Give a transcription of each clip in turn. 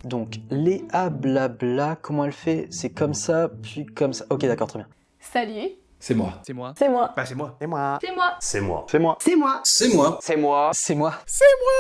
Donc, Léa blabla, comment elle fait? C'est comme ça, puis comme ça. Ok, d'accord, très bien. Salut. C'est moi. C'est moi. C'est moi. Bah c'est moi. C'est moi. C'est moi. C'est moi. C'est moi. C'est moi. C'est moi. C'est moi. C'est moi.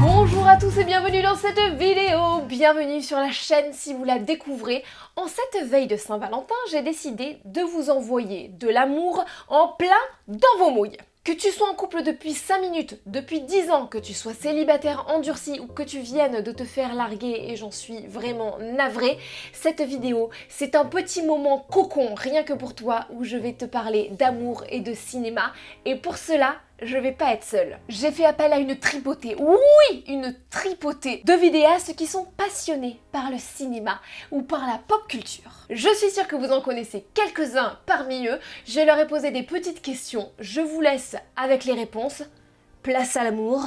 Bonjour à tous et bienvenue dans cette vidéo. Bienvenue sur la chaîne si vous la découvrez. En cette veille de Saint-Valentin, j'ai décidé de vous envoyer de l'amour en plein dans vos mouilles. Que tu sois en couple depuis 5 minutes, depuis 10 ans, que tu sois célibataire endurci ou que tu viennes de te faire larguer et j'en suis vraiment navrée, cette vidéo, c'est un petit moment cocon rien que pour toi où je vais te parler d'amour et de cinéma et pour cela, je vais pas être seule. J'ai fait appel à une tripotée, oui, une tripotée de vidéastes qui sont passionnés par le cinéma ou par la pop culture. Je suis sûre que vous en connaissez quelques-uns parmi eux. Je leur ai posé des petites questions. Je vous laisse avec les réponses. Place à l'amour.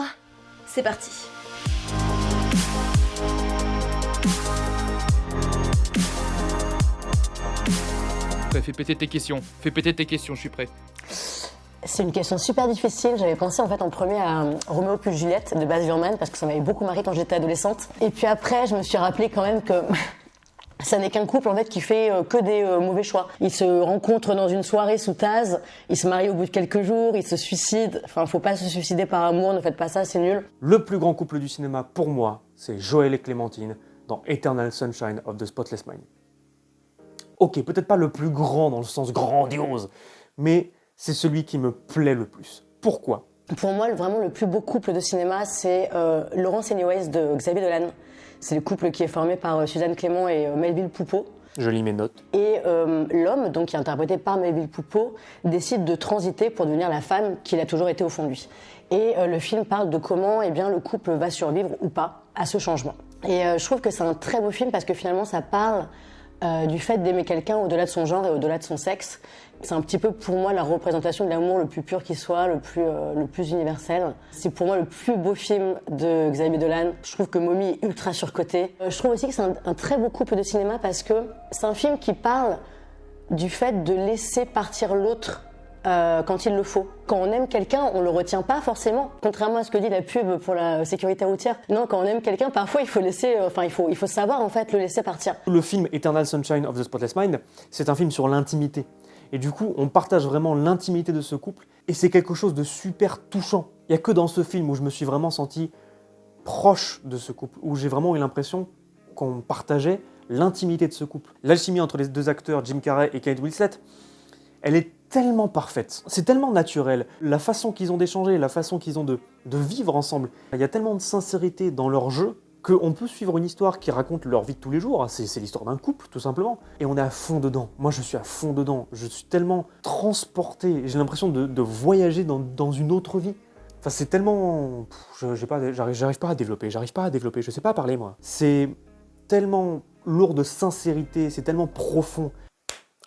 C'est parti. Fais péter tes questions. Fais péter tes questions, je suis prêt. C'est une question super difficile. J'avais pensé en fait en premier à Roméo plus Juliette de Baz Luhrmann parce que ça m'avait beaucoup marqué quand j'étais adolescente. Et puis après, je me suis rappelé quand même que ça n'est qu'un couple en fait qui fait que des mauvais choix. Ils se rencontrent dans une soirée sous Taz, ils se marient au bout de quelques jours, ils se suicident. Enfin, faut pas se suicider par amour, ne faites pas ça, c'est nul. Le plus grand couple du cinéma pour moi, c'est Joël et Clémentine dans Eternal Sunshine of the Spotless Mind. Ok, peut-être pas le plus grand dans le sens grandiose, mais c'est celui qui me plaît le plus. Pourquoi ? Pour moi, vraiment le plus beau couple de cinéma, c'est Laurence Anyways de Xavier Dolan. C'est le couple qui est formé par Suzanne Clément et Melville Poupeau. Je lis mes notes. Et l'homme, donc qui est interprété par Melville Poupeau, décide de transiter pour devenir la femme qu'il a toujours été au fond de lui. Et le film parle de comment le couple va survivre ou pas à ce changement. Et je trouve que c'est un très beau film parce que finalement ça parle du fait d'aimer quelqu'un au-delà de son genre et au-delà de son sexe. C'est un petit peu pour moi la représentation de l'amour le plus pur qui soit, le plus universel. C'est pour moi le plus beau film de Xavier Dolan. Je trouve que Mommy est ultra surcoté. Je trouve aussi que c'est un très beau couple de cinéma parce que c'est un film qui parle du fait de laisser partir l'autre quand il le faut. Quand on aime quelqu'un, on le retient pas forcément. Contrairement à ce que dit la pub pour la sécurité routière. Non, quand on aime quelqu'un, parfois il faut laisser, il faut savoir en fait le laisser partir. Le film Eternal Sunshine of the Spotless Mind, c'est un film sur l'intimité. Et du coup, on partage vraiment l'intimité de ce couple. Et c'est quelque chose de super touchant. Il n'y a que dans ce film où je me suis vraiment senti proche de ce couple, où j'ai vraiment eu l'impression qu'on partageait l'intimité de ce couple. L'alchimie entre les deux acteurs, Jim Carrey et Kate Winslet, elle est tellement parfaite. C'est tellement naturel. La façon qu'ils ont d'échanger, la façon qu'ils ont de vivre ensemble. Il y a tellement de sincérité dans leur jeu qu'on peut suivre une histoire qui raconte leur vie de tous les jours. C'est l'histoire d'un couple, tout simplement. Et on est à fond dedans. Moi, je suis à fond dedans. Je suis tellement transporté. J'ai l'impression de voyager dans une autre vie. Enfin, c'est tellement... J'arrive pas à développer. Je sais pas parler, moi. C'est tellement lourd de sincérité. C'est tellement profond.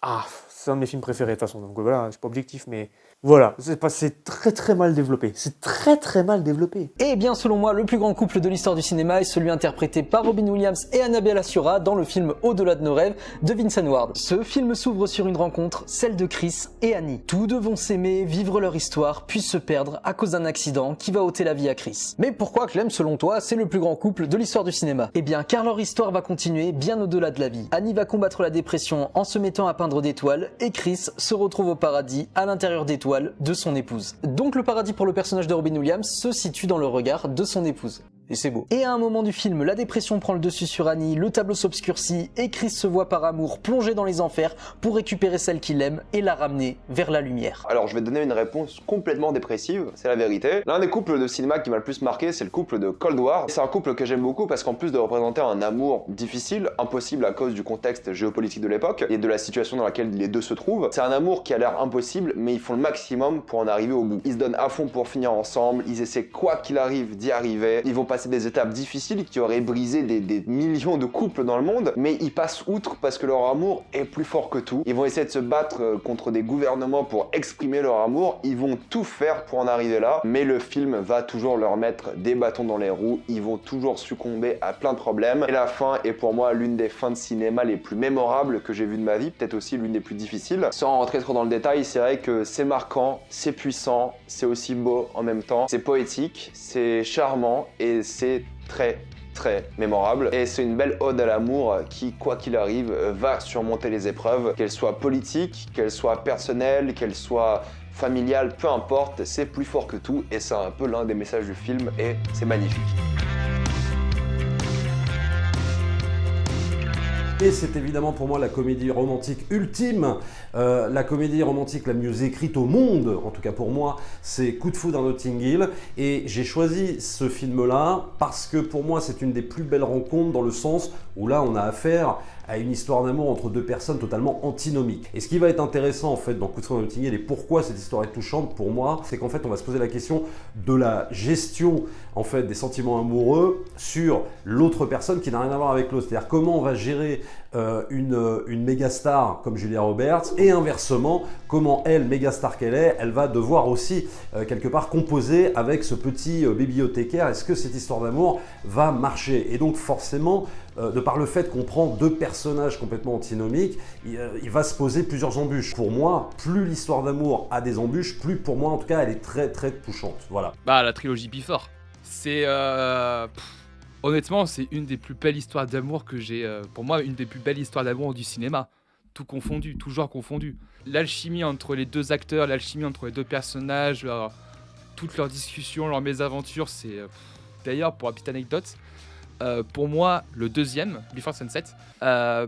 Ah, c'est un de mes films préférés, de toute façon. Donc voilà, je suis pas objectif, mais... Voilà, c'est très très mal développé. C'est très très mal développé. Et bien selon moi, le plus grand couple de l'histoire du cinéma est celui interprété par Robin Williams et Annabella Sciorra dans le film Au-delà de nos rêves de Vincent Ward. Ce film s'ouvre sur une rencontre, celle de Chris et Annie. Tous deux vont s'aimer, vivre leur histoire, puis se perdre à cause d'un accident qui va ôter la vie à Chris. Mais pourquoi Clem, selon toi, c'est le plus grand couple de l'histoire du cinéma? Eh bien car leur histoire va continuer bien au-delà de la vie. Annie va combattre la dépression en se mettant à peindre des toiles et Chris se retrouve au paradis à l'intérieur des toiles de son épouse. Donc le paradis pour le personnage de Robin Williams se situe dans le regard de son épouse. Et c'est beau. Et à un moment du film, la dépression prend le dessus sur Annie, le tableau s'obscurcit et Chris se voit par amour plonger dans les enfers pour récupérer celle qu'il aime et la ramener vers la lumière. Alors je vais te donner une réponse complètement dépressive, c'est la vérité. L'un des couples de cinéma qui m'a le plus marqué, c'est le couple de Cold War. C'est un couple que j'aime beaucoup parce qu'en plus de représenter un amour difficile, impossible à cause du contexte géopolitique de l'époque et de la situation dans laquelle les deux se trouvent, c'est un amour qui a l'air impossible, mais ils font le maximum pour en arriver au bout. Ils se donnent à fond pour finir ensemble, ils essaient quoi qu'il arrive d'y arriver, ils vont passer passer des étapes difficiles qui auraient brisé des millions de couples dans le monde, mais ils passent outre parce que leur amour est plus fort que tout. Ils vont essayer de se battre contre des gouvernements pour exprimer leur amour, ils vont tout faire pour en arriver là, mais le film va toujours leur mettre des bâtons dans les roues, ils vont toujours succomber à plein de problèmes, et la fin est pour moi l'une des fins de cinéma les plus mémorables que j'ai vues de ma vie, peut-être aussi l'une des plus difficiles. Sans rentrer trop dans le détail, c'est vrai que c'est marquant, c'est puissant, c'est aussi beau en même temps, c'est poétique, c'est charmant et c'est très mémorable. Et c'est une belle ode à l'amour qui, quoi qu'il arrive, va surmonter les épreuves, qu'elles soient politiques, qu'elles soient personnelles, qu'elles soient familiales, peu importe, c'est plus fort que tout et c'est un peu l'un des messages du film et c'est magnifique. Et c'est évidemment pour moi la comédie romantique ultime, la comédie romantique la mieux écrite au monde, en tout cas pour moi, c'est Coup de foudre à Notting Hill. Et j'ai choisi ce film-là parce que pour moi c'est une des plus belles rencontres dans le sens où là on a affaire à une histoire d'amour entre deux personnes totalement antinomiques. Et ce qui va être intéressant en fait dans Coup de foudre à Notting Hill et pourquoi cette histoire est touchante pour moi, c'est qu'en fait on va se poser la question de la gestion en fait des sentiments amoureux sur l'autre personne qui n'a rien à voir avec l'autre. C'est-à-dire comment on va gérer une méga star comme Julia Roberts et inversement comment elle, méga star qu'elle est, elle va devoir aussi quelque part composer avec ce petit bibliothécaire. Est-ce que cette histoire d'amour va marcher? Et donc forcément, de par le fait qu'on prend deux personnages complètement antinomiques, il va se poser plusieurs embûches. Pour moi, plus l'histoire d'amour a des embûches, plus pour moi en tout cas elle est très touchante. Voilà. Bah la trilogie Before, c'est honnêtement c'est une des plus belles histoires d'amour que j'ai. Pour moi une des plus belles histoires d'amour du cinéma, tout confondu, tout genre confondu. L'alchimie entre les deux acteurs, l'alchimie entre les deux personnages, toutes leurs discussions, leurs mésaventures, c'est d'ailleurs pour la petite anecdote. Pour moi, le deuxième, Before Sunset,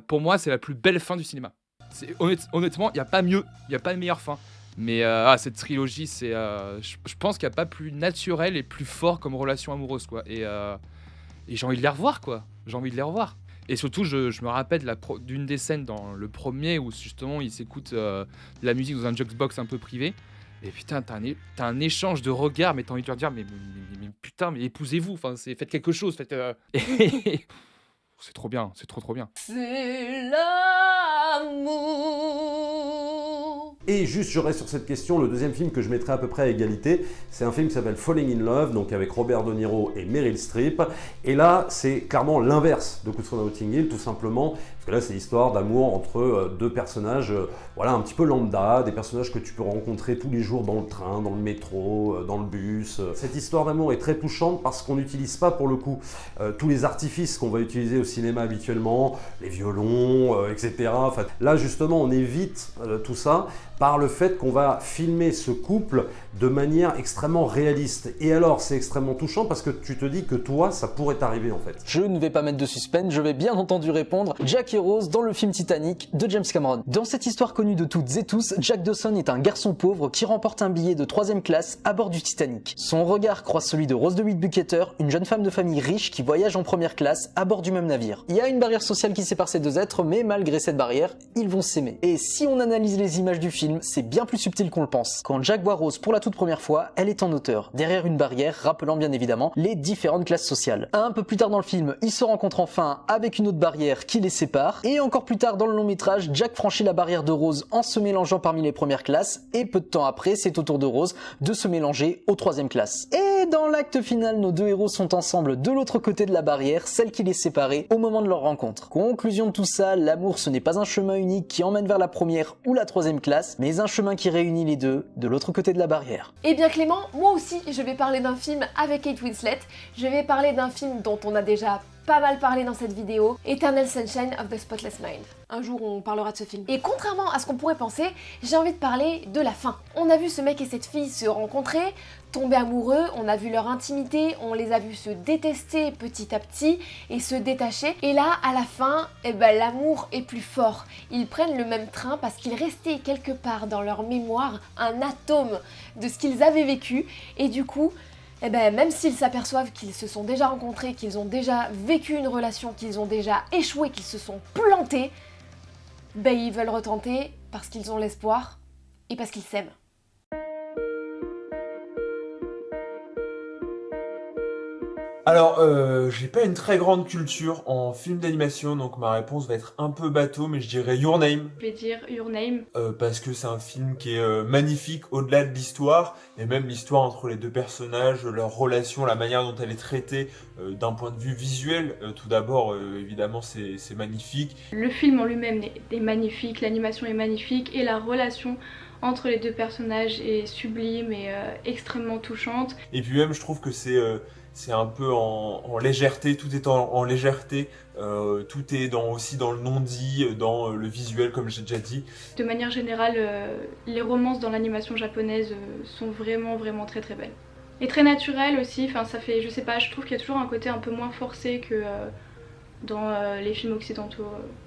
pour moi, c'est la plus belle fin du cinéma. Honnêtement, il n'y a pas mieux, il n'y a pas de meilleure fin. Mais cette trilogie, je pense qu'il n'y a pas plus naturel et plus fort comme relation amoureuse, quoi. Et j'ai envie de les revoir, quoi. J'ai envie de les revoir. Et surtout, je me rappelle d'une des scènes dans le premier où justement, ils s'écoutent de la musique dans un jukebox un peu privé. Et putain, t'as un échange de regards, mais t'as envie de leur dire, mais putain, mais épousez-vous, enfin, faites quelque chose, faites... C'est trop bien, c'est trop bien. C'est l'amour. Et juste, je reste sur cette question, le deuxième film que je mettrai à peu près à égalité, c'est un film qui s'appelle Falling in Love, donc avec Robert De Niro et Meryl Streep. Et là, c'est clairement l'inverse de Coup de foudre à Notting Hill, tout simplement, parce que là, c'est l'histoire d'amour entre deux personnages, voilà, un petit peu lambda, des personnages que tu peux rencontrer tous les jours dans le train, dans le métro, dans le bus. Cette histoire d'amour est très touchante parce qu'on n'utilise pas, pour le coup, tous les artifices qu'on va utiliser au cinéma habituellement, les violons, etc. Enfin, là, justement, on évite tout ça par le fait qu'on va filmer ce couple de manière extrêmement réaliste. Et alors, c'est extrêmement touchant parce que tu te dis que toi, ça pourrait t'arriver en fait. Je ne vais pas mettre de suspense, je vais bien entendu répondre Jack et Rose dans le film Titanic de James Cameron. Dans cette histoire connue de toutes et tous, Jack Dawson est un garçon pauvre qui remporte un billet de 3e classe à bord du Titanic. Son regard croise celui de Rose DeWitt Bukater, une jeune femme de famille riche qui voyage en première classe à bord du même navire. Il y a une barrière sociale qui sépare ces deux êtres, mais malgré cette barrière, ils vont s'aimer. Et si on analyse les images du film, c'est bien plus subtil qu'on le pense. Quand Jack voit Rose pour la toute première fois, elle est en hauteur, derrière une barrière rappelant bien évidemment les différentes classes sociales. Un peu plus tard dans le film, ils se rencontrent enfin avec une autre barrière qui les sépare, et encore plus tard dans le long métrage, Jack franchit la barrière de Rose en se mélangeant parmi les premières classes, et peu de temps après, c'est au tour de Rose de se mélanger aux 3e classes. Et dans l'acte final, nos deux héros sont ensemble de l'autre côté de la barrière, celle qui les séparait au moment de leur rencontre. Conclusion de tout ça, l'amour ce n'est pas un chemin unique qui emmène vers la première ou la 3e classe, mais un chemin qui réunit les deux de l'autre côté de la barrière. Eh bien Clément, moi aussi je vais parler d'un film avec Kate Winslet, je vais parler d'un film dont on a déjà pas mal parlé dans cette vidéo, Eternal Sunshine of the Spotless Mind. Un jour on parlera de ce film. Et contrairement à ce qu'on pourrait penser, j'ai envie de parler de la fin. On a vu ce mec et cette fille se rencontrer, tomber amoureux, on a vu leur intimité, on les a vus se détester petit à petit et se détacher. Et là, à la fin, l'amour est plus fort. Ils prennent le même train parce qu'il restait quelque part dans leur mémoire un atome de ce qu'ils avaient vécu. Et du coup, même s'ils s'aperçoivent qu'ils se sont déjà rencontrés, qu'ils ont déjà vécu une relation, qu'ils ont déjà échoué, qu'ils se sont plantés, ils veulent retenter parce qu'ils ont l'espoir et parce qu'ils s'aiment. Alors, j'ai pas une très grande culture en film d'animation, donc ma réponse va être un peu bateau, mais je dirais Your Name. Je vais dire Your Name. Parce que c'est un film qui est magnifique au-delà de l'histoire, et même l'histoire entre les deux personnages, leur relation, la manière dont elle est traitée d'un point de vue visuel. Tout d'abord, évidemment, c'est magnifique. Le film en lui-même est magnifique, l'animation est magnifique, et la relation entre les deux personnages est sublime et extrêmement touchante. Et puis même, je trouve que c'est un peu en légèreté, tout est en légèreté, tout est aussi dans le non-dit, dans le visuel comme j'ai déjà dit. De manière générale, les romances dans l'animation japonaise sont vraiment très très belles. Et très naturelles aussi, enfin ça fait, je sais pas, je trouve qu'il y a toujours un côté un peu moins forcé que dans les films occidentaux.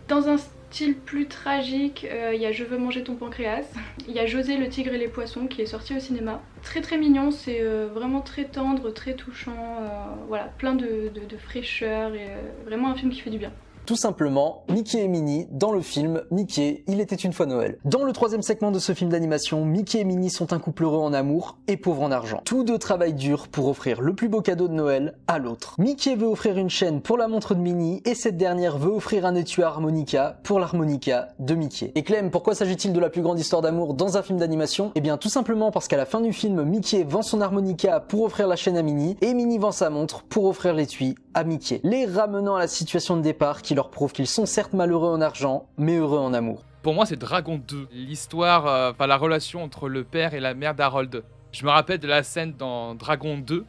Dans un style plus tragique, il y a Je veux manger ton pancréas, il y a José le tigre et les poissons qui est sorti au cinéma. Très mignon, c'est vraiment très tendre, très touchant, voilà, plein de fraîcheur et vraiment un film qui fait du bien. Tout simplement, Mickey et Minnie dans le film Mickey, il était une fois Noël. Dans le troisième segment de ce film d'animation, Mickey et Minnie sont un couple heureux en amour et pauvre en argent. Tous deux travaillent dur pour offrir le plus beau cadeau de Noël à l'autre. Mickey veut offrir une chaîne pour la montre de Minnie et cette dernière veut offrir un étui à harmonica pour l'harmonica de Mickey. Et Clem, pourquoi s'agit-il de la plus grande histoire d'amour dans un film d'animation? Eh bien tout simplement parce qu'à la fin du film, Mickey vend son harmonica pour offrir la chaîne à Minnie et Minnie vend sa montre pour offrir l'étui à Mickey, les ramenant à la situation de départ qui leur prouve qu'ils sont certes malheureux en argent, mais heureux en amour. Pour moi, c'est Dragon 2. L'histoire, la relation entre le père et la mère d'Harold. Je me rappelle de la scène dans Dragon 2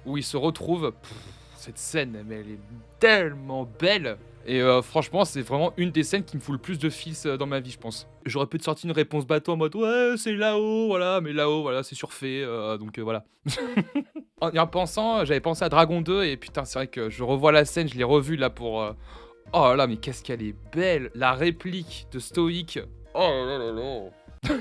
où ils se retrouvent. Cette scène, mais elle est tellement belle. Et franchement, c'est vraiment une des scènes qui me fout le plus de fils dans ma vie, je pense. J'aurais pu te sortir une réponse bateau en mode ouais, c'est là-haut, voilà, mais là-haut, voilà, c'est surfait, donc voilà. En y repensant, j'avais pensé à Dragon 2 et putain, c'est vrai que je revois la scène, je l'ai revue là pour. Oh là là, mais qu'est-ce qu'elle est belle! La réplique de Stoïque. Oh là là là.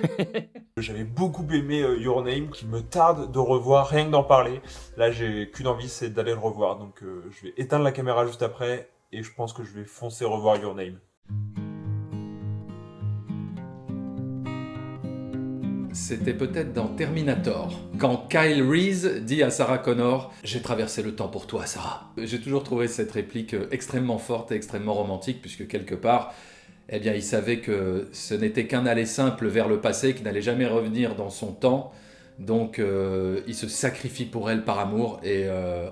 J'avais beaucoup aimé Your Name, qui me tarde de revoir, rien que d'en parler. Là, j'ai qu'une envie, c'est d'aller le revoir. Donc, je vais éteindre la caméra juste après, et je pense que je vais foncer revoir Your Name. C'était peut-être dans Terminator, quand Kyle Reese dit à Sarah Connor « J'ai traversé le temps pour toi, Sarah ». J'ai toujours trouvé cette réplique extrêmement forte et extrêmement romantique, puisque quelque part, eh bien, il savait que ce n'était qu'un aller simple vers le passé, qui n'allait jamais revenir dans son temps. Donc, il se sacrifie pour elle par amour, et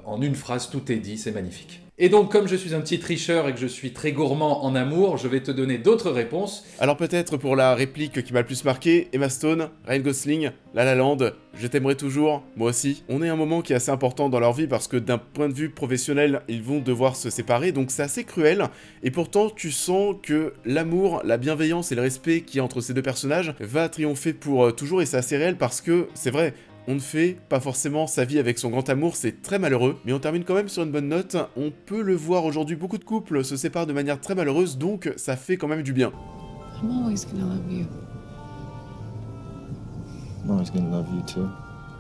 en une phrase, tout est dit, c'est magnifique. Et donc, comme je suis un petit tricheur et que je suis très gourmand en amour, je vais te donner d'autres réponses. Alors peut-être pour la réplique qui m'a le plus marqué, Emma Stone, Ryan Gosling, La La Land, je t'aimerai toujours, moi aussi. On est à un moment qui est assez important dans leur vie parce que d'un point de vue professionnel, ils vont devoir se séparer, donc c'est assez cruel. Et pourtant, tu sens que l'amour, la bienveillance et le respect qui est entre ces deux personnages va triompher pour toujours, et c'est assez réel parce que, c'est vrai, on ne fait pas forcément sa vie avec son grand amour, c'est très malheureux, mais on termine quand même sur une bonne note. On peut le voir aujourd'hui, beaucoup de couples se séparent de manière très malheureuse, donc ça fait quand même du bien. I'm always gonna love you. I'm always gonna love you too.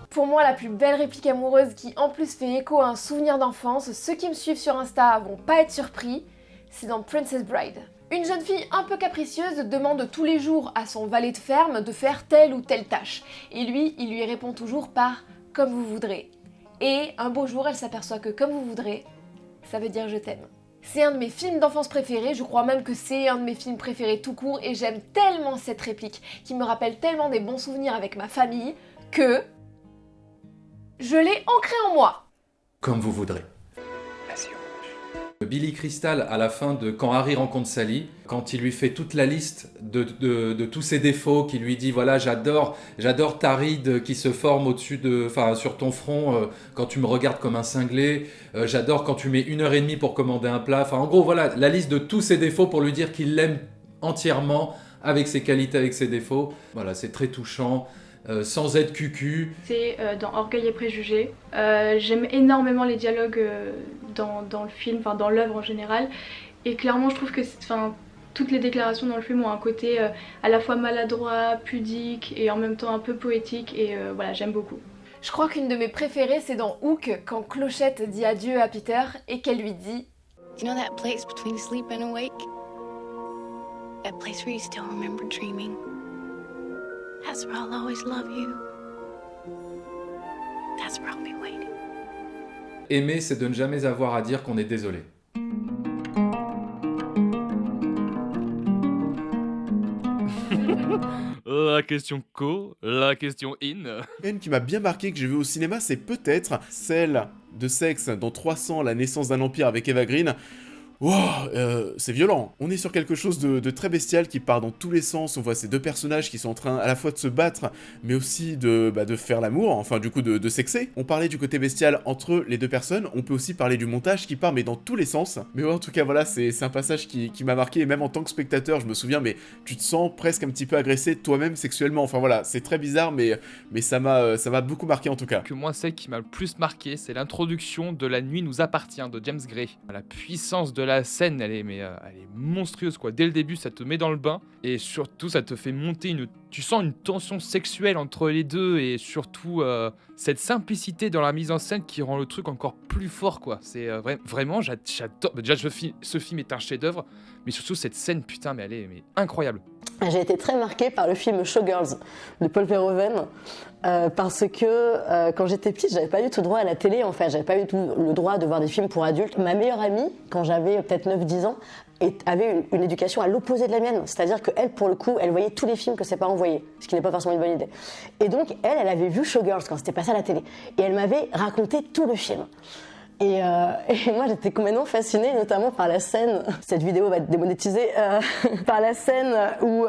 Pour moi, la plus belle réplique amoureuse qui en plus fait écho à un souvenir d'enfance, ceux qui me suivent sur Insta vont pas être surpris, c'est dans Princess Bride. Une jeune fille un peu capricieuse demande tous les jours à son valet de ferme de faire telle ou telle tâche. Et lui, il lui répond toujours par « comme vous voudrez ». Et un beau jour, elle s'aperçoit que « comme vous voudrez », ça veut dire « je t'aime ». C'est un de mes films d'enfance préférés, je crois même que c'est un de mes films préférés tout court, et j'aime tellement cette réplique, qui me rappelle tellement des bons souvenirs avec ma famille, que je l'ai ancrée en moi. Comme vous voudrez. Billy Crystal, à la fin de Quand Harry rencontre Sally, quand il lui fait toute la liste de tous ses défauts, qui lui dit voilà, j'adore ta ride qui se forme au-dessus sur ton front quand tu me regardes comme un cinglé, j'adore quand tu mets 1h30 pour commander un plat, en gros voilà, la liste de tous ses défauts pour lui dire qu'il l'aime entièrement, avec ses qualités, avec ses défauts. Voilà, c'est très touchant. Sans être cucu. C'est dans Orgueil et Préjugés. J'aime énormément les dialogues dans le film, dans l'œuvre en général. Et clairement, je trouve que toutes les déclarations dans le film ont un côté à la fois maladroit, pudique et en même temps un peu poétique. Et voilà, j'aime beaucoup. Je crois qu'une de mes préférées, c'est dans Hook, quand Clochette dit adieu à Peter et qu'elle lui dit You know that place between sleep and awake? That place where you still remember dreaming? That's where I'll always love you. That's where I'll be waiting. Aimer, c'est de ne jamais avoir à dire qu'on est désolé. La question co, la question in. Une qui m'a bien marqué, que j'ai vu au cinéma, c'est peut-être celle de sexe dans 300, la naissance d'un empire avec Eva Green. Wow, c'est violent. On est sur quelque chose de très bestial qui part dans tous les sens. On voit ces deux personnages qui sont en train à la fois de se battre, mais aussi de faire l'amour, enfin du coup de sexer. On parlait du côté bestial entre les deux personnes, on peut aussi parler du montage qui part mais dans tous les sens. Mais ouais, en tout cas voilà, c'est un passage qui m'a marqué, et même en tant que spectateur, je me souviens, mais tu te sens presque un petit peu agressé toi-même sexuellement. Enfin voilà, c'est très bizarre, mais ça m'a beaucoup marqué en tout cas. Que moi, celle qui m'a le plus marqué, c'est l'introduction de La Nuit nous appartient de James Gray. La puissance de la scène, elle est monstrueuse quoi. Dès le début, ça te met dans le bain et surtout, ça te fait monter tu sens une tension sexuelle entre les deux et surtout cette simplicité dans la mise en scène qui rend le truc encore plus fort quoi. C'est vraiment, j'adore. Déjà, ce film est un chef-d'œuvre, mais surtout cette scène, putain, mais elle est incroyable. J'ai été très marquée par le film Showgirls de Paul Verhoeven parce que quand j'étais petite, j'avais pas eu tout droit à la télé en fait, j'avais pas eu tout le droit de voir des films pour adultes. Ma meilleure amie, quand j'avais peut-être 9-10 ans, avait une éducation à l'opposé de la mienne, c'est-à-dire qu'elle, pour le coup, elle voyait tous les films que ses parents voyaient, ce qui n'est pas forcément une bonne idée. Et donc, elle avait vu Showgirls quand c'était passé à la télé, et elle m'avait raconté tout le film. Et moi, j'étais complètement fascinée, notamment par la scène, cette vidéo va être démonétisée, par la scène où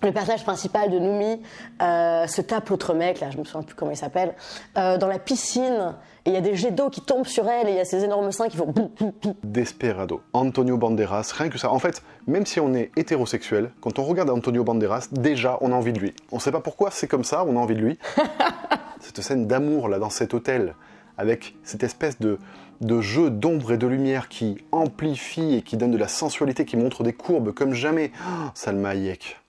le personnage principal de Noumi se tape l'autre mec, là, je me souviens plus comment il s'appelle, dans la piscine, et il y a des jets d'eau qui tombent sur elle, et il y a ces énormes seins qui font... Desperado, Antonio Banderas, rien que ça. En fait, même si on est hétérosexuel, quand on regarde Antonio Banderas, déjà, on a envie de lui. On sait pas pourquoi, c'est comme ça, on a envie de lui. Cette scène d'amour, là, dans cet hôtel, avec cette espèce de jeu d'ombre et de lumière qui amplifie et qui donne de la sensualité, qui montre des courbes comme jamais. Oh, Salma Hayek.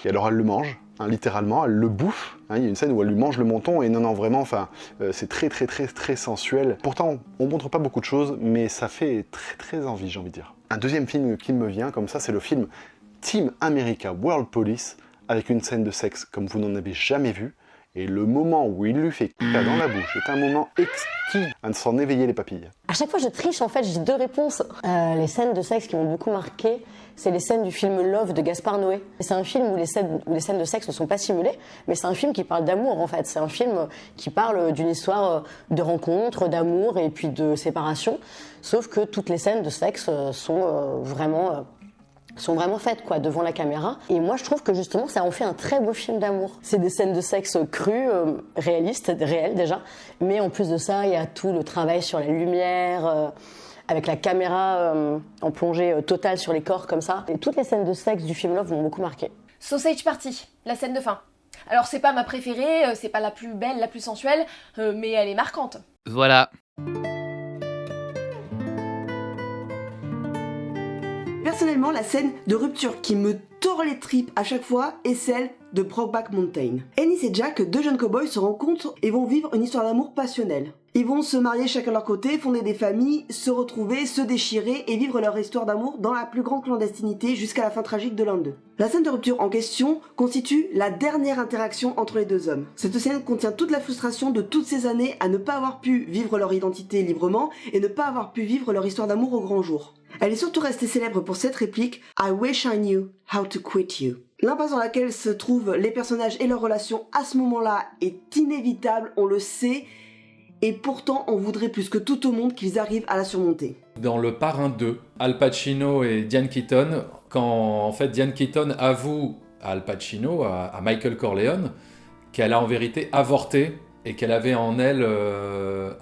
Et alors elle le mange, hein, littéralement, elle le bouffe. Hein, il y a une scène où elle lui mange le menton et non, vraiment, enfin, c'est très sensuel. Pourtant, on montre pas beaucoup de choses, mais ça fait très envie, j'ai envie de dire. Un deuxième film qui me vient comme ça, c'est le film Team America World Police, avec une scène de sexe comme vous n'en avez jamais vu. Et le moment où il lui fait caca dans la bouche est un moment exquis à ne s'en éveiller les papilles. À chaque fois, je triche, en fait, j'ai deux réponses. Les scènes de sexe qui m'ont beaucoup marqué, c'est les scènes du film Love de Gaspard Noé. C'est un film où les scènes de sexe ne sont pas simulées, mais c'est un film qui parle d'amour, en fait. C'est un film qui parle d'une histoire de rencontre, d'amour et puis de séparation. Sauf que toutes les scènes de sexe sont vraiment faites quoi, devant la caméra. Et moi, je trouve que justement, ça en fait un très beau film d'amour. C'est des scènes de sexe crues, réalistes, réelles déjà. Mais en plus de ça, il y a tout le travail sur la lumière, avec la caméra en plongée totale sur les corps comme ça. Et toutes les scènes de sexe du film Love m'ont beaucoup marqué. Sausage Party, la scène de fin. Alors, c'est pas ma préférée, c'est pas la plus belle, la plus sensuelle, mais elle est marquante. Voilà. Personnellement, la scène de rupture qui me tord les tripes à chaque fois est celle de Brokeback Mountain. Ennis et Jack, deux jeunes cowboys, se rencontrent et vont vivre une histoire d'amour passionnelle. Ils vont se marier chacun de leur côté, fonder des familles, se retrouver, se déchirer et vivre leur histoire d'amour dans la plus grande clandestinité jusqu'à la fin tragique de l'un d'eux. La scène de rupture en question constitue la dernière interaction entre les deux hommes. Cette scène contient toute la frustration de toutes ces années à ne pas avoir pu vivre leur identité librement et ne pas avoir pu vivre leur histoire d'amour au grand jour. Elle est surtout restée célèbre pour cette réplique « I wish I knew how to quit you ». L'impasse dans laquelle se trouvent les personnages et leurs relations à ce moment-là est inévitable, on le sait, et pourtant on voudrait plus que tout au monde qu'ils arrivent à la surmonter. Dans Le Parrain 2, Al Pacino et Diane Keaton, quand en fait Diane Keaton avoue à Al Pacino, à Michael Corleone, qu'elle a en vérité avorté et qu'elle avait en elle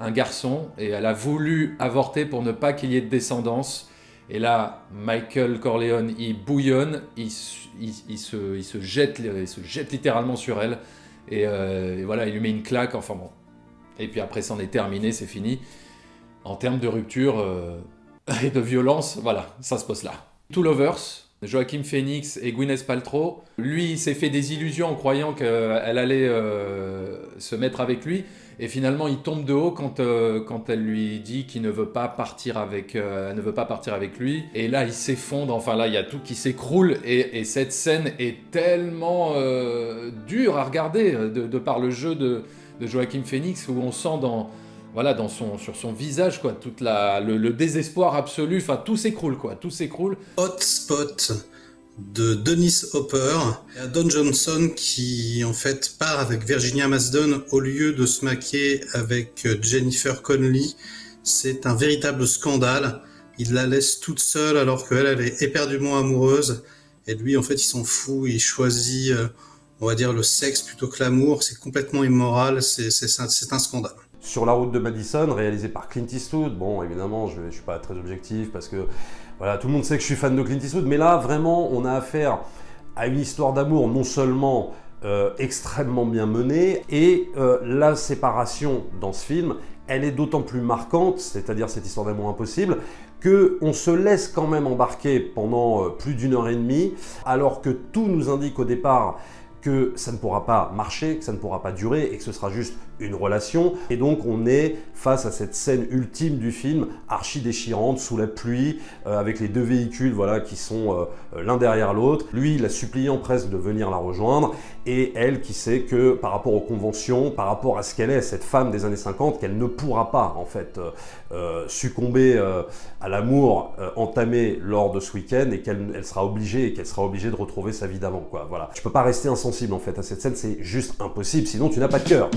un garçon, et elle a voulu avorter pour ne pas qu'il y ait de descendance. Et là, Michael Corleone, il bouillonne, il se jette littéralement sur elle. Et voilà, il lui met une claque, enfin bon. Et puis après, c'en est terminé, c'est fini. En termes de rupture et de violence, voilà, ça se pose là. Two Lovers, Joaquin Phoenix et Gwyneth Paltrow. Lui, il s'est fait des illusions en croyant qu'elle allait se mettre avec lui. Et finalement, il tombe de haut quand elle lui dit qu'il ne veut pas partir avec, lui. Et là, il s'effondre. Enfin, là, il y a tout qui s'écroule. Et cette scène est tellement dure à regarder de par le jeu de Joaquin Phoenix, où on sent voilà, sur son visage, quoi, le désespoir absolu, enfin tout s'écroule, quoi, tout s'écroule. Hotspot de Dennis Hopper, et Don Johnson qui en fait part avec Virginia Masdon au lieu de se maquer avec Jennifer Connelly. C'est un véritable scandale. Il la laisse toute seule alors qu'elle elle est éperdument amoureuse. Et lui, en fait, il s'en fout. Il choisit, on va dire, le sexe plutôt que l'amour. C'est complètement immoral. C'est un scandale. Sur la route de Madison, réalisé par Clint Eastwood. Bon, évidemment, je ne suis pas très objectif parce que voilà, tout le monde sait que je suis fan de Clint Eastwood. Mais là, vraiment, on a affaire à une histoire d'amour non seulement extrêmement bien menée, et la séparation dans ce film, elle est d'autant plus marquante, c'est-à-dire cette histoire d'amour impossible, qu'on se laisse quand même embarquer pendant plus d'une heure et demie, alors que tout nous indique au départ que ça ne pourra pas marcher, que ça ne pourra pas durer et que ce sera juste une relation. Et donc on est face à cette scène ultime du film, archi déchirante, sous la pluie, avec les deux véhicules voilà, qui sont l'un derrière l'autre. Lui, la suppliant presque de venir la rejoindre, et elle qui sait que par rapport aux conventions, par rapport à ce qu'elle est, cette femme des années 50, qu'elle ne pourra pas en fait succomber à l'amour entamé lors de ce week-end, et qu'elle sera obligée de retrouver sa vie d'avant, quoi. Voilà. Je peux pas rester insensible en fait à cette scène, c'est juste impossible, sinon tu n'as pas de cœur.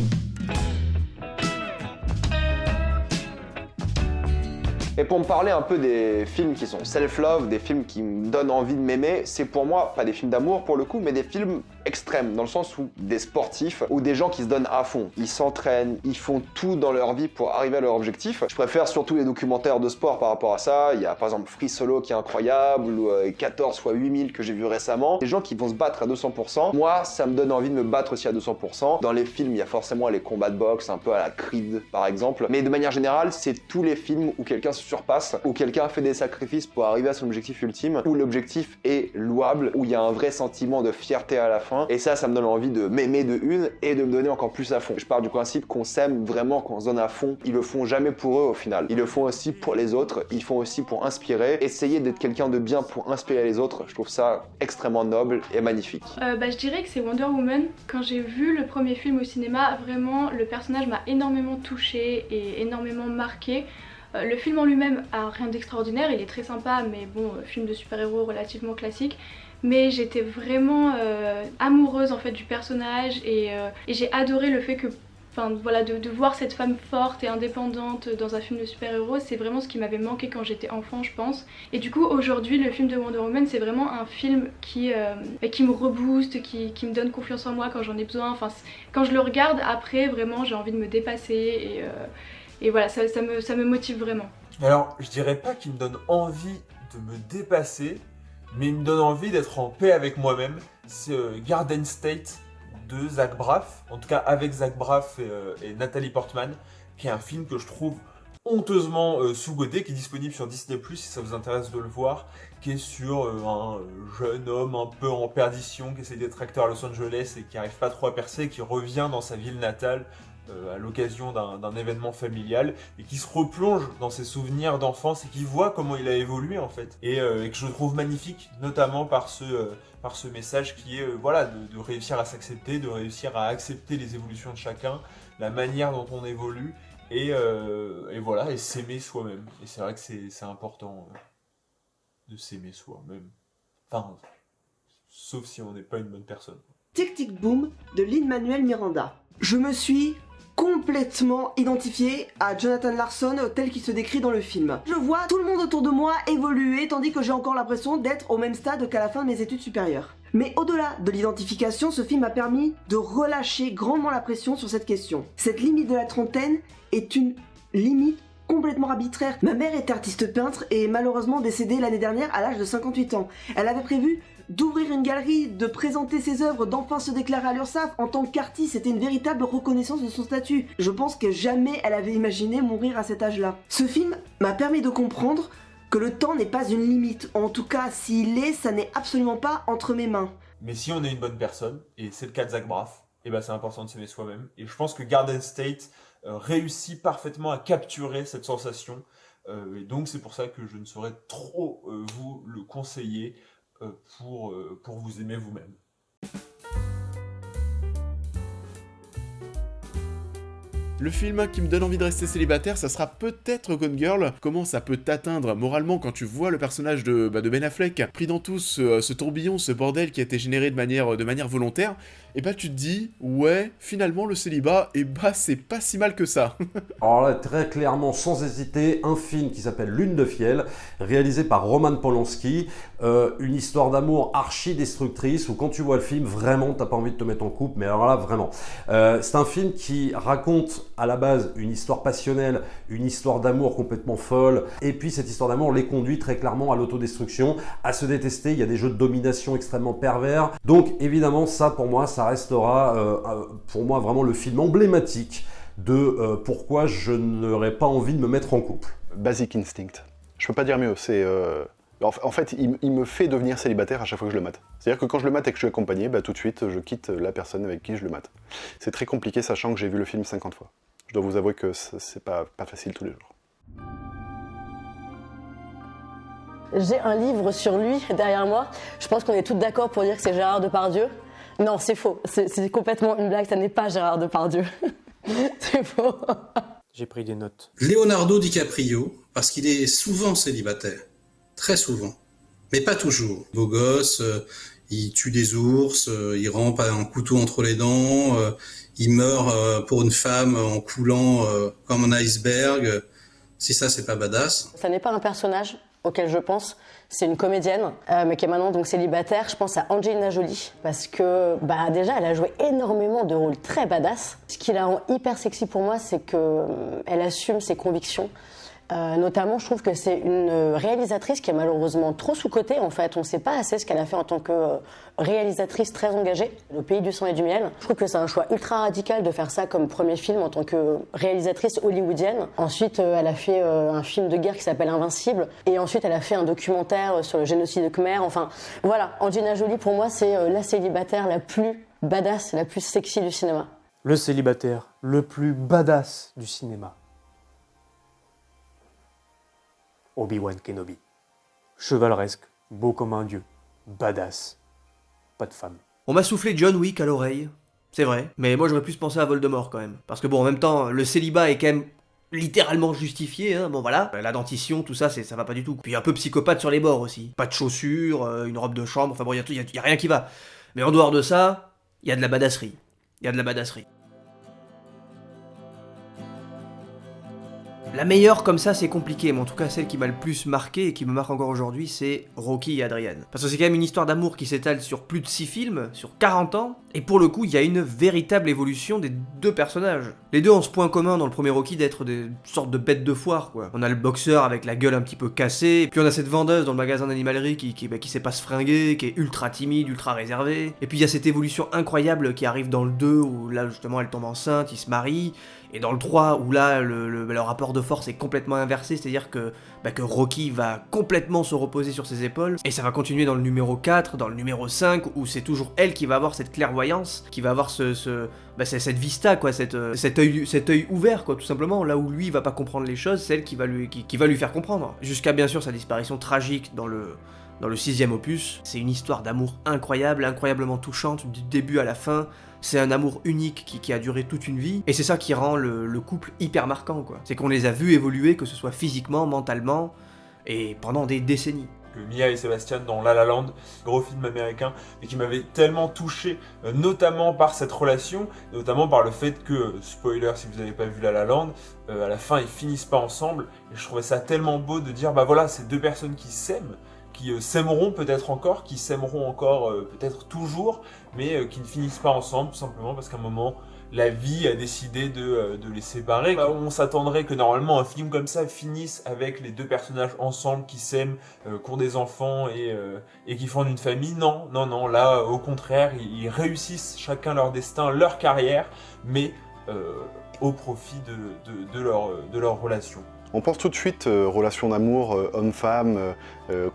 Et pour me parler un peu des films qui sont self-love, des films qui me donnent envie de m'aimer, c'est pour moi pas des films d'amour pour le coup, mais des films extrêmes, dans le sens où des sportifs ou des gens qui se donnent à fond. Ils s'entraînent, ils font tout dans leur vie pour arriver à leur objectif. Je préfère surtout les documentaires de sport par rapport à ça. Il y a par exemple Free Solo qui est incroyable, ou 14 x 8000 que j'ai vu récemment. Des gens qui vont se battre à 200%. Moi, ça me donne envie de me battre aussi à 200%. Dans les films, il y a forcément les combats de boxe, un peu à la Creed par exemple. Mais de manière générale, c'est tous les films où quelqu'un se surpasse, où quelqu'un fait des sacrifices pour arriver à son objectif ultime, où l'objectif est louable, où il y a un vrai sentiment de fierté à la fin. Et ça me donne envie de m'aimer de une et de me donner encore plus à fond. Je pars du principe qu'on s'aime vraiment, qu'on se donne à fond. Ils le font jamais pour eux au final. Ils le font aussi pour les autres. Ils font aussi pour inspirer. Essayer d'être quelqu'un de bien pour inspirer les autres, je trouve ça extrêmement noble et magnifique. Je dirais que c'est Wonder Woman. Quand j'ai vu le premier film au cinéma, vraiment le personnage m'a énormément touchée et énormément marquée. Le film en lui-même a rien d'extraordinaire, il est très sympa, mais bon, film de super-héros relativement classique. Mais j'étais vraiment amoureuse en fait du personnage, et j'ai adoré le fait que, voilà, de voir cette femme forte et indépendante dans un film de super-héros, c'est vraiment ce qui m'avait manqué quand j'étais enfant, je pense. Et du coup, aujourd'hui, le film de Wonder Woman, c'est vraiment un film qui me rebooste, qui me donne confiance en moi quand j'en ai besoin. Enfin, quand je le regarde après, vraiment, j'ai envie de me dépasser, et voilà, ça me motive vraiment. Alors, je dirais pas qu'il me donne envie de me dépasser, mais il me donne envie d'être en paix avec moi-même. C'est Garden State de Zach Braff, en tout cas avec Zach Braff et Nathalie Portman, qui est un film que je trouve honteusement sous-coté, qui est disponible sur Disney+, si ça vous intéresse de le voir, qui est sur un jeune homme un peu en perdition, qui essaie d'être acteur à Los Angeles et qui n'arrive pas trop à percer, et qui revient dans sa ville natale à l'occasion d'un événement familial, et qui se replonge dans ses souvenirs d'enfance et qui voit comment il a évolué en fait, et que je trouve magnifique, notamment par ce message qui est voilà, de réussir à s'accepter, de réussir à accepter les évolutions de chacun, la manière dont on évolue, et voilà, et s'aimer soi-même. Et c'est vrai que c'est important de s'aimer soi-même, enfin, sauf si on n'est pas une bonne personne. Tic Tic Boom de Lin-Manuel Miranda. Je me suis complètement identifié à Jonathan Larson tel qu'il se décrit dans le film. Je vois tout le monde autour de moi évoluer, tandis que j'ai encore l'impression d'être au même stade qu'à la fin de mes études supérieures. Mais au-delà de l'identification, ce film m'a permis de relâcher grandement la pression sur cette question. Cette limite de la trentaine est une limite complètement arbitraire. Ma mère est artiste peintre et malheureusement décédée l'année dernière à l'âge de 58 ans. Elle avait prévu d'ouvrir une galerie, de présenter ses œuvres, d'enfin se déclarer à l'URSSAF. En tant qu'artiste, c'était une véritable reconnaissance de son statut. Je pense que jamais elle avait imaginé mourir à cet âge-là. Ce film m'a permis de comprendre que le temps n'est pas une limite. En tout cas, s'il est, ça n'est absolument pas entre mes mains. Mais si on est une bonne personne, et c'est le cas de Zach Braff, et ben c'est important de s'aimer soi-même. Et je pense que Garden State réussit parfaitement à capturer cette sensation. Et donc c'est pour ça que je ne saurais trop vous le conseiller pour vous aimer vous-même. Le film qui me donne envie de rester célibataire, ça sera peut-être Gone Girl. Comment ça peut t'atteindre moralement quand tu vois le personnage de Ben Affleck pris dans tout ce tourbillon, ce bordel qui a été généré de manière volontaire, et bah tu te dis, ouais, finalement le célibat, et bah c'est pas si mal que ça. Alors là, très clairement, sans hésiter, un film qui s'appelle Lune de Fiel, réalisé par Roman Polanski, une histoire d'amour archi destructrice, où quand tu vois le film, vraiment, t'as pas envie de te mettre en couple, mais alors là, vraiment. C'est un film qui raconte à la base une histoire passionnelle, une histoire d'amour complètement folle, et puis cette histoire d'amour les conduit très clairement à l'autodestruction, à se détester. Il y a des jeux de domination extrêmement pervers, donc évidemment ça pour moi ça restera pour moi vraiment le film emblématique de pourquoi je n'aurais pas envie de me mettre en couple. Basic Instinct. Je peux pas dire mieux, c'est... En fait, il me fait devenir célibataire à chaque fois que je le mate. C'est-à-dire que quand je le mate et que je suis accompagné, bah, tout de suite, je quitte la personne avec qui je le mate. C'est très compliqué, sachant que j'ai vu le film 50 fois. Je dois vous avouer que c'est pas facile tous les jours. J'ai un livre sur lui derrière moi. Je pense qu'on est toutes d'accord pour dire que c'est Gérard Depardieu. Non, c'est faux. C'est complètement une blague. Ça n'est pas Gérard Depardieu. C'est faux. J'ai pris des notes. Leonardo DiCaprio, parce qu'il est souvent célibataire. Très souvent. Mais pas toujours. Beau gosse, il tue des ours, il rampe un couteau entre les dents, il meurt pour une femme en coulant comme un iceberg. Si ça, c'est pas badass. Ça n'est pas un personnage auquel je pense, c'est une comédienne, mais qui est maintenant donc célibataire. Je pense à Angelina Jolie, parce que déjà, elle a joué énormément de rôles très badass. Ce qui la rend hyper sexy pour moi, c'est qu'elle assume ses convictions. Notamment, je trouve que c'est une réalisatrice qui est malheureusement trop sous-cotée. En fait, on ne sait pas assez ce qu'elle a fait en tant que réalisatrice très engagée. Le Pays du sang et du miel. Je trouve que c'est un choix ultra radical de faire ça comme premier film en tant que réalisatrice hollywoodienne. Ensuite, elle a fait un film de guerre qui s'appelle Invincible. Et ensuite, elle a fait un documentaire sur le génocide khmer. Enfin, voilà. Angelina Jolie, pour moi, c'est la célibataire la plus badass, la plus sexy du cinéma. Le célibataire le plus badass du cinéma. Obi-Wan Kenobi. Chevaleresque, beau comme un dieu, badass, pas de femme. On m'a soufflé John Wick à l'oreille, c'est vrai, mais moi j'aurais plus pensé à Voldemort quand même. Parce que bon, en même temps, le célibat est quand même littéralement justifié, hein, bon voilà. La dentition, tout ça, ça va pas du tout. Puis un peu psychopathe sur les bords aussi. Pas de chaussures, une robe de chambre, enfin bon, y a rien qui va. Mais en dehors de ça, il y a de la badasserie. Il y a de la badasserie. La meilleure comme ça c'est compliqué, mais en tout cas celle qui m'a le plus marqué et qui me marque encore aujourd'hui c'est Rocky et Adrienne. Parce que c'est quand même une histoire d'amour qui s'étale sur plus de 6 films, sur 40 ans, et pour le coup il y a une véritable évolution des deux personnages. Les deux ont ce point commun dans le premier Rocky d'être des sortes de bêtes de foire quoi. On a le boxeur avec la gueule un petit peu cassée, et puis on a cette vendeuse dans le magasin d'animalerie qui sait pas se fringuer, qui est ultra timide, ultra réservée, et puis il y a cette évolution incroyable qui arrive dans le 2 où là justement elle tombe enceinte, ils se marient, et dans le 3 où là le rapport de force est complètement inversé, c'est-à-dire que Rocky va complètement se reposer sur ses épaules, et ça va continuer dans le numéro 4, dans le numéro 5, où c'est toujours elle qui va avoir cette clairvoyance, qui va avoir cette vista, quoi, cet œil ouvert, quoi, tout simplement, là où lui va pas comprendre les choses, c'est elle qui va lui faire comprendre. Jusqu'à bien sûr sa disparition tragique dans le 6e opus. C'est une histoire d'amour incroyable, incroyablement touchante, du début à la fin. C'est un amour unique qui a duré toute une vie, et c'est ça qui rend le couple hyper marquant, quoi. C'est qu'on les a vus évoluer, que ce soit physiquement, mentalement, et pendant des décennies. Mia et Sébastien dans La La Land, gros film américain, et qui m'avait tellement touché, notamment par cette relation, notamment par le fait que, spoiler si vous n'avez pas vu La La Land, à la fin ils finissent pas ensemble, et je trouvais ça tellement beau de dire, voilà, c'est deux personnes qui s'aiment, qui s'aimeront peut-être encore, qui s'aimeront encore peut-être toujours, mais qui ne finissent pas ensemble, tout simplement parce qu'à un moment, la vie a décidé de les séparer. On s'attendrait que normalement un film comme ça finisse avec les deux personnages ensemble, qui s'aiment, qui ont des enfants et qui font une famille. Non, là au contraire, ils réussissent chacun leur destin, leur carrière, mais au profit de leur relation. On pense tout de suite relation d'amour, homme-femme,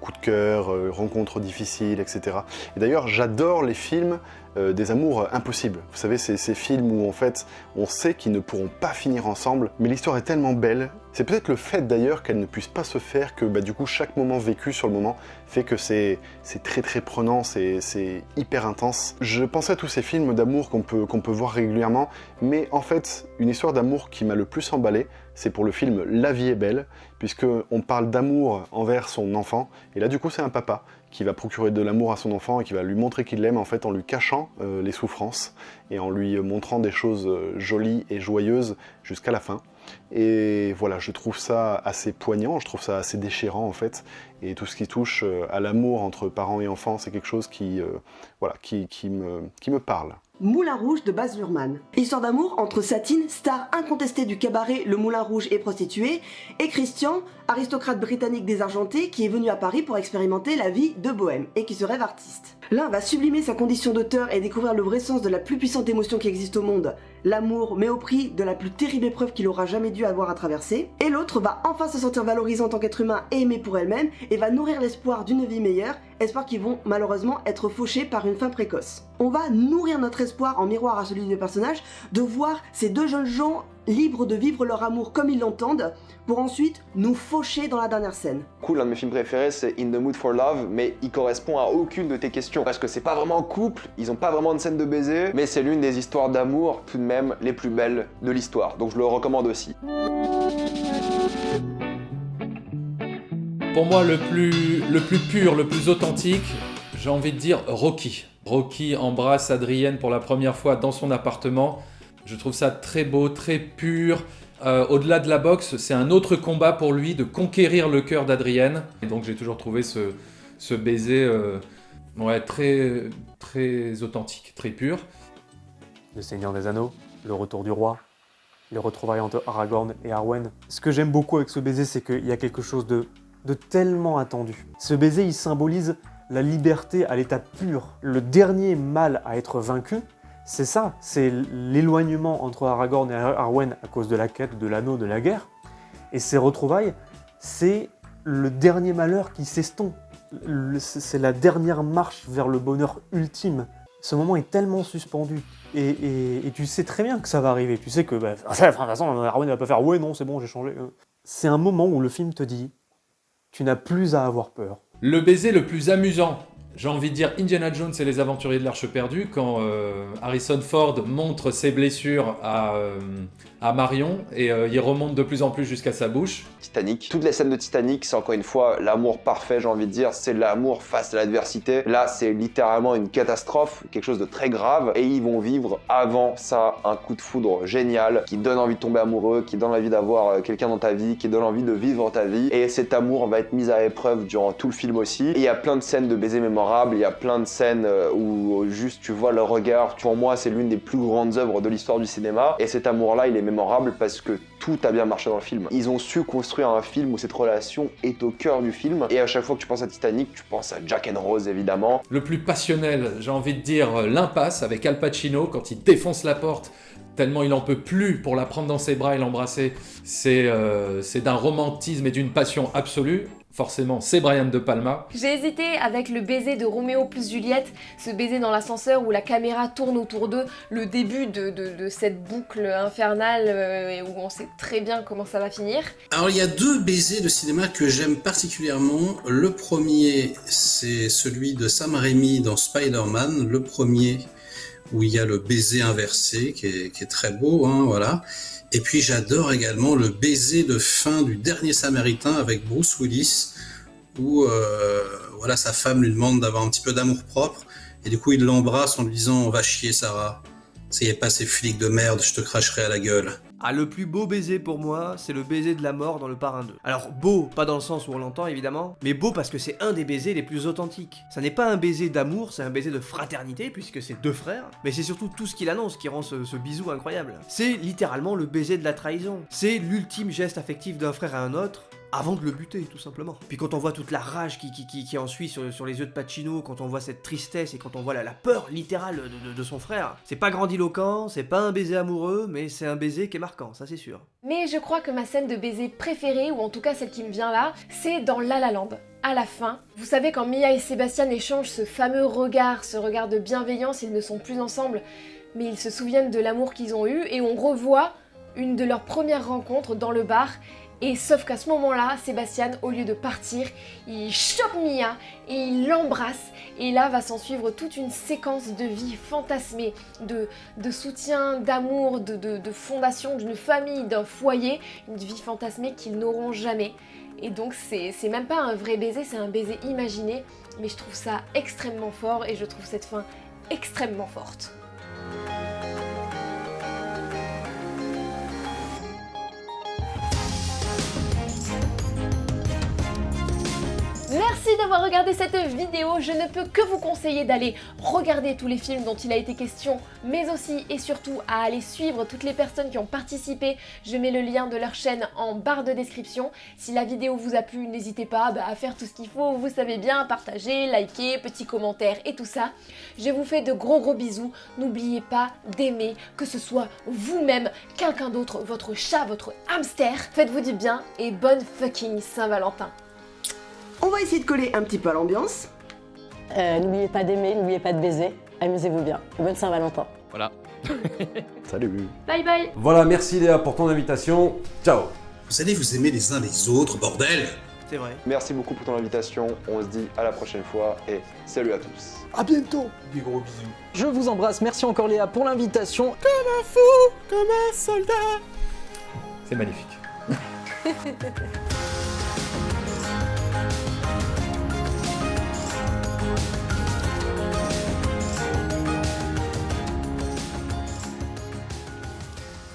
coup de cœur, rencontres difficiles, etc. Et d'ailleurs, j'adore les films des amours impossibles. Vous savez, ces films où en fait on sait qu'ils ne pourront pas finir ensemble, mais l'histoire est tellement belle. C'est peut-être le fait d'ailleurs qu'elle ne puisse pas se faire que du coup chaque moment vécu sur le moment fait que c'est très très prenant, c'est hyper intense. Je pensais à tous ces films d'amour qu'on peut voir régulièrement, mais en fait une histoire d'amour qui m'a le plus emballé, c'est pour le film La vie est belle, puisqu'on parle d'amour envers son enfant, et là du coup c'est un papa qui va procurer de l'amour à son enfant et qui va lui montrer qu'il l'aime en fait en lui cachant les souffrances et en lui montrant des choses jolies et joyeuses jusqu'à la fin. Et voilà, je trouve ça assez poignant, je trouve ça assez déchirant en fait, et tout ce qui touche à l'amour entre parents et enfants, c'est quelque chose qui me parle. Moulin Rouge de Baz Luhrmann. Histoire d'amour entre Satine, star incontestée du cabaret Le Moulin Rouge et prostituée, et Christian, aristocrate britannique désargenté qui est venu à Paris pour expérimenter la vie de bohème et qui se rêve artiste. L'un va sublimer sa condition d'auteur et découvrir le vrai sens de la plus puissante émotion qui existe au monde, l'amour, mais au prix de la plus terrible épreuve qu'il aura jamais dû avoir à traverser. Et l'autre va enfin se sentir valorisé en tant qu'être humain et aimé pour elle-même et va nourrir l'espoir d'une vie meilleure, espoir qui vont malheureusement être fauchés par une fin précoce. On va nourrir notre espoir en miroir à celui du personnage, de voir ces deux jeunes gens libres de vivre leur amour comme ils l'entendent, pour ensuite nous faucher dans la dernière scène. Cool, l'un de mes films préférés c'est In the Mood for Love, mais il correspond à aucune de tes questions. Parce que c'est pas vraiment couple, ils ont pas vraiment de scène de baiser, mais c'est l'une des histoires d'amour tout de même les plus belles de l'histoire. Donc je le recommande aussi. Pour moi, le plus pur, le plus authentique, j'ai envie de dire Rocky. Rocky embrasse Adrienne pour la première fois dans son appartement. Je trouve ça très beau, très pur. Au-delà de la boxe, c'est un autre combat pour lui de conquérir le cœur d'Adrienne. Et donc j'ai toujours trouvé ce baiser très, très authentique, très pur. Le Seigneur des Anneaux, le retour du roi, les retrouvailles entre Aragorn et Arwen. Ce que j'aime beaucoup avec ce baiser, c'est qu'il y a quelque chose de tellement attendu. Ce baiser, il symbolise la liberté à l'état pur. Le dernier mal à être vaincu, c'est ça, c'est l'éloignement entre Aragorn et Arwen à cause de la quête, de l'anneau, de la guerre. Et ces retrouvailles, c'est le dernier malheur qui s'estompe. C'est la dernière marche vers le bonheur ultime. Ce moment est tellement suspendu. Et tu sais très bien que ça va arriver. Tu sais que, de toute façon, Arwen ne va pas faire « Ouais, non, c'est bon, j'ai changé ». C'est un moment où le film te dit « Tu n'as plus à avoir peur ». Le baiser le plus amusant, j'ai envie de dire Indiana Jones et les aventuriers de l'Arche perdue, quand Harrison Ford montre ses blessures à Marion et il remonte de plus en plus jusqu'à sa bouche. Titanic. Toutes les scènes de Titanic, c'est encore une fois l'amour parfait, j'ai envie de dire, c'est l'amour face à l'adversité. Là, c'est littéralement une catastrophe, quelque chose de très grave, et ils vont vivre avant ça un coup de foudre génial qui donne envie de tomber amoureux, qui donne envie d'avoir quelqu'un dans ta vie, qui donne envie de vivre ta vie, et cet amour va être mis à épreuve durant tout le film aussi. Et il y a plein de scènes de baisers mémorables, il y a plein de scènes où juste tu vois le regard. Pour moi, c'est l'une des plus grandes œuvres de l'histoire du cinéma, et cet amour-là, il est mémorable parce que tout a bien marché dans le film. Ils ont su construire un film où cette relation est au cœur du film, et à chaque fois que tu penses à Titanic, tu penses à Jack and Rose évidemment. Le plus passionnel, j'ai envie de dire l'impasse avec Al Pacino quand il défonce la porte tellement il en peut plus pour la prendre dans ses bras et l'embrasser. C'est d'un romantisme et d'une passion absolue. Forcément, c'est Brian De Palma. J'ai hésité avec le baiser de Roméo plus Juliette, ce baiser dans l'ascenseur où la caméra tourne autour d'eux, le début de cette boucle infernale et où on sait très bien comment ça va finir. Alors il y a deux baisers de cinéma que j'aime particulièrement. Le premier, c'est celui de Sam Raimi dans Spider-Man, le premier où il y a le baiser inversé qui est très beau, hein, voilà. Et puis j'adore également le baiser de fin du Dernier Samaritain avec Bruce Willis, où voilà, sa femme lui demande d'avoir un petit peu d'amour propre, et du coup il l'embrasse en lui disant « Va chier Sarah, s'il n'y a pas ces flics de merde, je te cracherai à la gueule ». Ah, le plus beau baiser pour moi, c'est le baiser de la mort dans Le Parrain 2. Alors beau, pas dans le sens où on l'entend évidemment, mais beau parce que c'est un des baisers les plus authentiques. Ça n'est pas un baiser d'amour, c'est un baiser de fraternité, puisque c'est deux frères, mais c'est surtout tout ce qu'il annonce qui rend ce bisou incroyable. C'est littéralement le baiser de la trahison. C'est l'ultime geste affectif d'un frère à un autre, avant de le buter, tout simplement. Puis quand on voit toute la rage qui ensuit sur les yeux de Pacino, quand on voit cette tristesse et quand on voit la peur littérale de son frère, c'est pas grandiloquent, c'est pas un baiser amoureux, mais c'est un baiser qui est marquant, ça c'est sûr. Mais je crois que ma scène de baiser préférée, ou en tout cas celle qui me vient là, c'est dans La La Land. À la fin, vous savez, quand Mia et Sébastien échangent ce fameux regard, ce regard de bienveillance, ils ne sont plus ensemble, mais ils se souviennent de l'amour qu'ils ont eu, et on revoit une de leurs premières rencontres dans le bar. Et sauf qu'à ce moment-là, Sébastien, au lieu de partir, il chope Mia et il l'embrasse. Et là va s'en suivre toute une séquence de vie fantasmée, de soutien, d'amour, de fondation d'une famille, d'un foyer, une vie fantasmée qu'ils n'auront jamais. Et donc c'est même pas un vrai baiser, c'est un baiser imaginé, mais je trouve ça extrêmement fort et je trouve cette fin extrêmement forte. Merci d'avoir regardé cette vidéo, je ne peux que vous conseiller d'aller regarder tous les films dont il a été question, mais aussi et surtout à aller suivre toutes les personnes qui ont participé. Je mets le lien de leur chaîne en barre de description. Si la vidéo vous a plu, n'hésitez pas à faire tout ce qu'il faut, vous savez bien, partager, liker, petits commentaires et tout ça. Je vous fais de gros bisous, n'oubliez pas d'aimer, que ce soit vous-même, quelqu'un d'autre, votre chat, votre hamster. Faites-vous du bien et bonne fucking Saint-Valentin. On va essayer de coller un petit peu à l'ambiance. N'oubliez pas d'aimer, n'oubliez pas de baiser. Amusez-vous bien. Bonne Saint-Valentin. Voilà. Salut. Bye bye. Voilà, merci Léa pour ton invitation. Ciao. Vous allez vous aimer les uns les autres, bordel. C'est vrai. Merci beaucoup pour ton invitation. On se dit à la prochaine fois et salut à tous. À bientôt. Des gros bisous. Je vous embrasse, merci encore Léa pour l'invitation. Comme un fou, comme un soldat. C'est magnifique.